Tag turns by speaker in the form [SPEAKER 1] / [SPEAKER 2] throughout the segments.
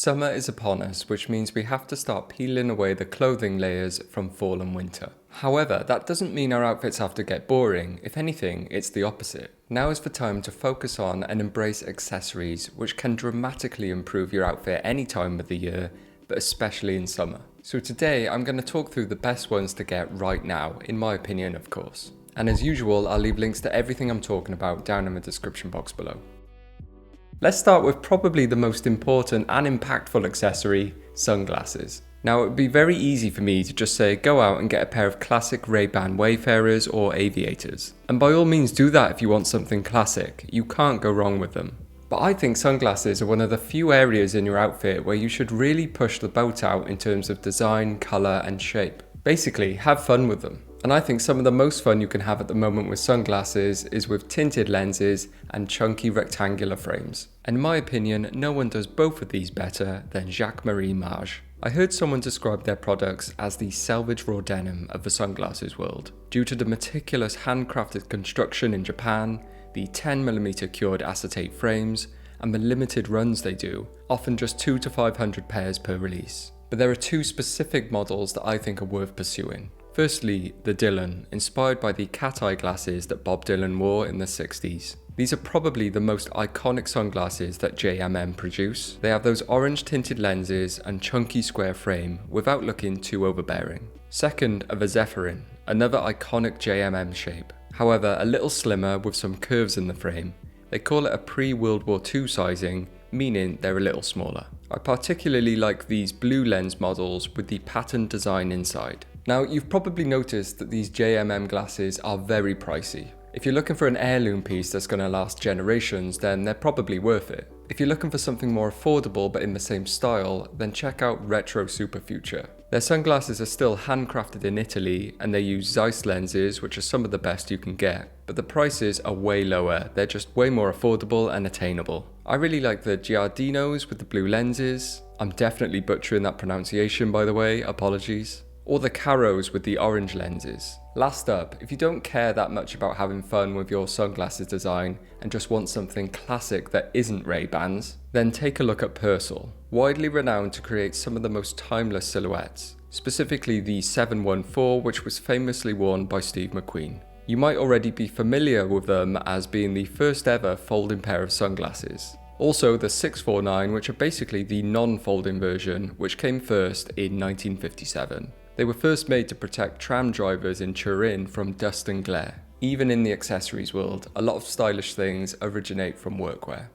[SPEAKER 1] Summer is upon us, which means we have to start peeling away the clothing layers from fall and winter. However, that doesn't mean our outfits have to get boring. If anything, it's the opposite. Now is the time to focus on and embrace accessories, which can dramatically improve your outfit any time of the year, but especially in summer. So today, I'm going to talk through the best ones to get right now, in my opinion, of course. And as usual, I'll leave links to everything I'm talking about down in the description box below. Let's start with probably the most important and impactful accessory, sunglasses. Now, it would be very easy for me to just say go out and get a pair of classic Ray-Ban Wayfarers or aviators. And by all means do that if you want something classic, you can't go wrong with them. But I think sunglasses are one of the few areas in your outfit where you should really push the boat out in terms of design, colour and shape. Basically, have fun with them. And I think some of the most fun you can have at the moment with sunglasses is with tinted lenses and chunky rectangular frames. And in my opinion, no one does both of these better than Jacques-Marie Mage. I heard someone describe their products as the salvage raw denim of the sunglasses world, due to the meticulous handcrafted construction in Japan, the 10mm cured acetate frames, and the limited runs they do, often just 200 to 500 pairs per release. But there are two specific models that I think are worth pursuing. Firstly, the Dylan, inspired by the cat eye glasses that Bob Dylan wore in the 60s. These are probably the most iconic sunglasses that JMM produce. They have those orange tinted lenses and chunky square frame without looking too overbearing. Second are the Zephyrin, another iconic JMM shape. However, a little slimmer with some curves in the frame. They call it a pre-World War II sizing, meaning they're a little smaller. I particularly like these blue lens models with the patterned design inside. Now, you've probably noticed that these JMM glasses are very pricey. If you're looking for an heirloom piece that's going to last generations, then they're probably worth it. If you're looking for something more affordable but in the same style, then check out Retro Super Future. Their sunglasses are still handcrafted in Italy and they use Zeiss lenses, which are some of the best you can get. But the prices are way lower, they're just way more affordable and attainable. I really like the Giardinos with the blue lenses. I'm definitely butchering that pronunciation, by the way, apologies. Or the Caros with the orange lenses. Last up, if you don't care that much about having fun with your sunglasses design and just want something classic that isn't Ray-Bans, then take a look at Persol, widely renowned to create some of the most timeless silhouettes, specifically the 714, which was famously worn by Steve McQueen. You might already be familiar with them as being the first ever folding pair of sunglasses. Also the 649, which are basically the non-folding version, which came first in 1957. They were first made to protect tram drivers in Turin from dust and glare. Even in the accessories world, a lot of stylish things originate from workwear.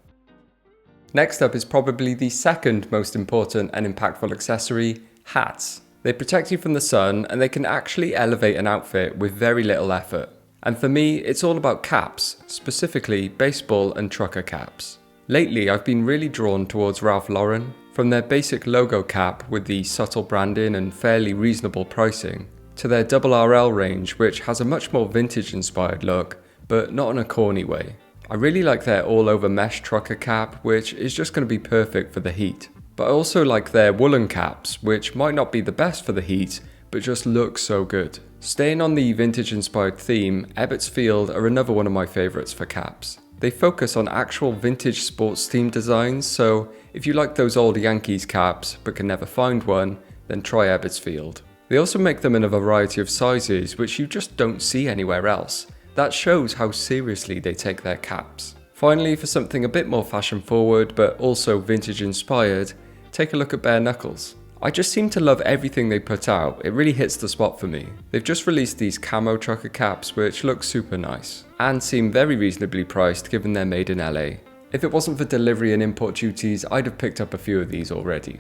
[SPEAKER 1] Next up is probably the second most important and impactful accessory, hats. They protect you from the sun and they can actually elevate an outfit with very little effort. And for me, it's all about caps, specifically baseball and trucker caps. Lately, I've been really drawn towards Ralph Lauren. From their basic logo cap with the subtle branding and fairly reasonable pricing, to their RRL range, which has a much more vintage inspired look, but not in a corny way. I really like their all over mesh trucker cap, which is just going to be perfect for the heat. But I also like their woolen caps, which might not be the best for the heat, but just look so good. Staying on the vintage inspired theme, Ebbets Field are another one of my favourites for caps. They focus on actual vintage sports team designs, so if you like those old Yankees caps but can never find one, then try Ebbets Field. They also make them in a variety of sizes which you just don't see anywhere else. That shows how seriously they take their caps. Finally, for something a bit more fashion forward but also vintage inspired, take a look at Bare Knuckles. I just seem to love everything they put out, it really hits the spot for me. They've just released these camo trucker caps which look super nice, and seem very reasonably priced given they're made in LA. If it wasn't for delivery and import duties, I'd have picked up a few of these already.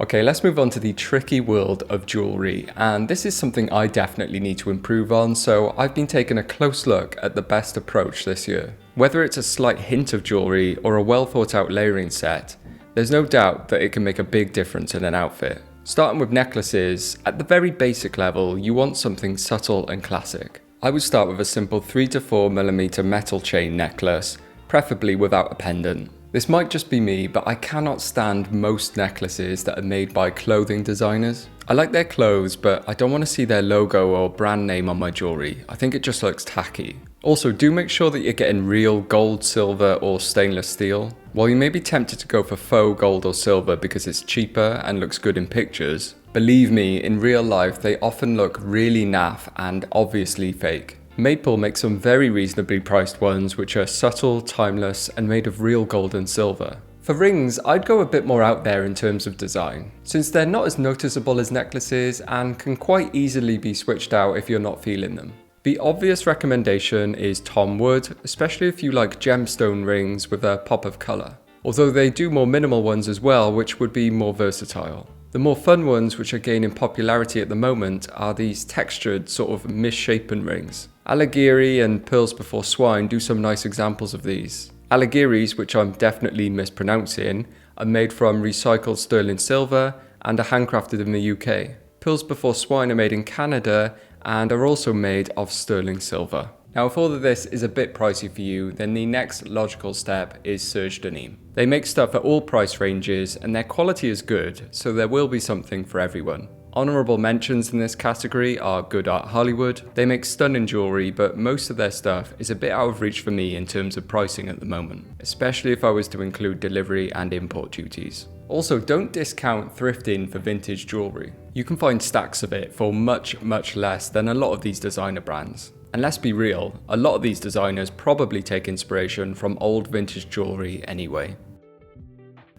[SPEAKER 1] Okay, let's move on to the tricky world of jewellery, and this is something I definitely need to improve on, so I've been taking a close look at the best approach this year. Whether it's a slight hint of jewellery or a well thought out layering set, there's no doubt that it can make a big difference in an outfit. Starting with necklaces, at the very basic level, you want something subtle and classic. I would start with a simple 3 to 4mm metal chain necklace, preferably without a pendant. This might just be me, but I cannot stand most necklaces that are made by clothing designers. I like their clothes, but I don't want to see their logo or brand name on my jewellery. I think it just looks tacky. Also, do make sure that you're getting real gold, silver or stainless steel. While you may be tempted to go for faux gold or silver because it's cheaper and looks good in pictures, believe me, in real life they often look really naff and obviously fake. Maple makes some very reasonably priced ones which are subtle, timeless and made of real gold and silver. For rings, I'd go a bit more out there in terms of design, since they're not as noticeable as necklaces and can quite easily be switched out if you're not feeling them. The obvious recommendation is Tom Wood, especially if you like gemstone rings with a pop of colour. Although they do more minimal ones as well, which would be more versatile. The more fun ones which are gaining popularity at the moment are these textured, sort of misshapen rings. Alighieri and Pearls Before Swine do some nice examples of these. Alighieri's, which I'm definitely mispronouncing, are made from recycled sterling silver and are handcrafted in the UK. Pearls Before Swine are made in Canada and are also made of sterling silver. Now, if all of this is a bit pricey for you, then the next logical step is Serge Denim. They make stuff at all price ranges and their quality is good, so there will be something for everyone. Honourable mentions in this category are Good Art Hollywood. They make stunning jewellery, but most of their stuff is a bit out of reach for me in terms of pricing at the moment, especially if I was to include delivery and import duties. Also, don't discount thrifting for vintage jewellery. You can find stacks of it for much less than a lot of these designer brands. And let's be real, a lot of these designers probably take inspiration from old vintage jewellery anyway.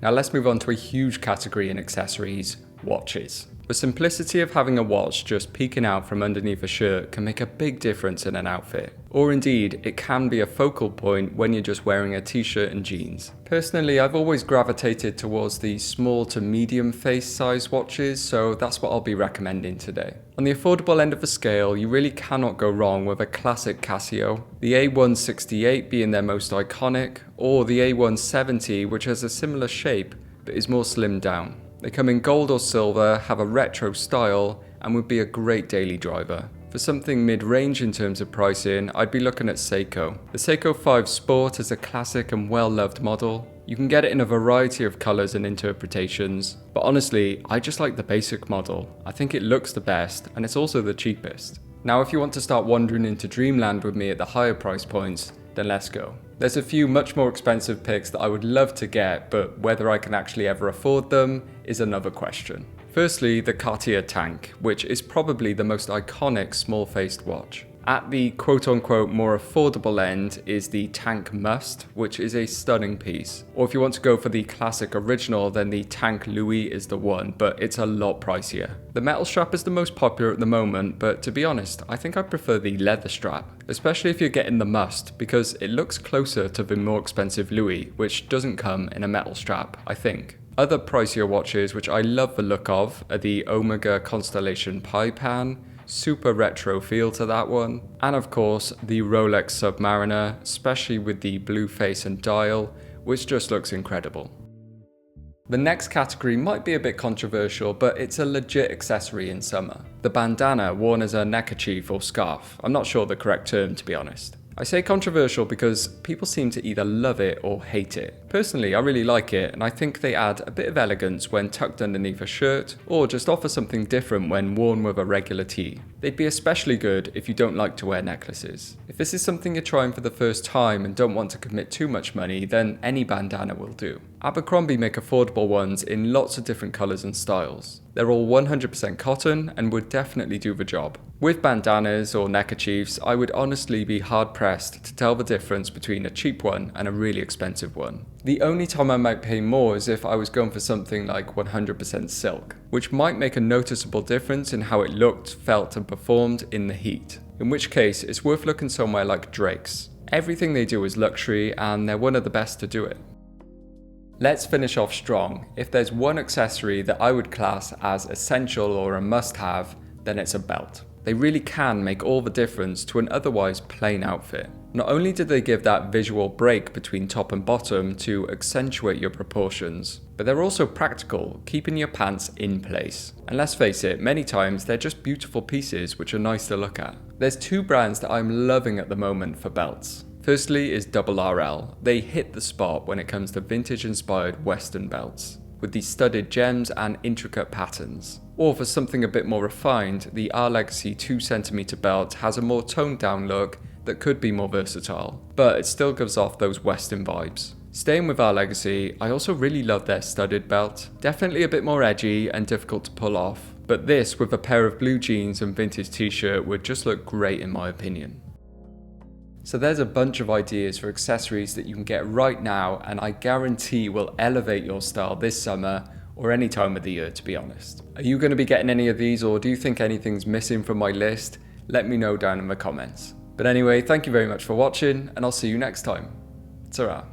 [SPEAKER 1] Now let's move on to a huge category in accessories, watches. The simplicity of having a watch just peeking out from underneath a shirt can make a big difference in an outfit. Or indeed, it can be a focal point when you're just wearing a t-shirt and jeans. Personally, I've always gravitated towards the small to medium face size watches, so that's what I'll be recommending today. On the affordable end of the scale, you really cannot go wrong with a classic Casio, the A168 being their most iconic, or the A170 which has a similar shape but is more slimmed down. They come in gold or silver, have a retro style, and would be a great daily driver. For something mid-range in terms of pricing, I'd be looking at Seiko. The Seiko 5 Sport is a classic and well-loved model. You can get it in a variety of colours and interpretations, but honestly, I just like the basic model. I think it looks the best, and it's also the cheapest. Now, if you want to start wandering into dreamland with me at the higher price points, then let's go. There's a few much more expensive picks that I would love to get, but whether I can actually ever afford them is another question. Firstly, the Cartier Tank, which is probably the most iconic small-faced watch. At the quote-unquote more affordable end is the Tank Must, which is a stunning piece. Or if you want to go for the classic original, then the Tank Louis is the one, but it's a lot pricier. The metal strap is the most popular at the moment, but to be honest, I think I prefer the leather strap, especially if you're getting the Must, because it looks closer to the more expensive Louis, which doesn't come in a metal strap, I think. Other pricier watches which I love the look of are the Omega Constellation Pi Pan, super retro feel to that one, and of course the Rolex Submariner, especially with the blue face and dial, which just looks incredible. The next category might be a bit controversial, but it's a legit accessory in summer. The bandana worn as a neckerchief or scarf. I'm not sure the correct term, to be honest. I say controversial because people seem to either love it or hate it. Personally, I really like it, and I think they add a bit of elegance when tucked underneath a shirt, or just offer something different when worn with a regular tee. They'd be especially good if you don't like to wear necklaces. If this is something you're trying for the first time and don't want to commit too much money, then any bandana will do. Abercrombie make affordable ones in lots of different colours and styles. They're all 100% cotton and would definitely do the job. With bandanas or neckerchiefs, I would honestly be hard pressed to tell the difference between a cheap one and a really expensive one. The only time I might pay more is if I was going for something like 100% silk, which might make a noticeable difference in how it looked, felt and performed in the heat. In which case, it's worth looking somewhere like Drake's. Everything they do is luxury and they're one of the best to do it. Let's finish off strong. If there's one accessory that I would class as essential or a must-have, then it's a belt. They really can make all the difference to an otherwise plain outfit. Not only do they give that visual break between top and bottom to accentuate your proportions, but they're also practical, keeping your pants in place. And let's face it, many times they're just beautiful pieces which are nice to look at. There's two brands that I'm loving at the moment for belts. Firstly is Double RL. They hit the spot when it comes to vintage inspired Western belts, with these studded gems and intricate patterns. Or for something a bit more refined, the R Legacy 2cm belt has a more toned down look that could be more versatile, but it still gives off those Western vibes. Staying with R Legacy, I also really love their studded belt. Definitely a bit more edgy and difficult to pull off, but this with a pair of blue jeans and vintage t-shirt would just look great in my opinion. So there's a bunch of ideas for accessories that you can get right now, and I guarantee will elevate your style this summer or any time of the year, to be honest. Are you going to be getting any of these, or do you think anything's missing from my list? Let me know down in the comments. But anyway, thank you very much for watching, and I'll see you next time. Ta-ra.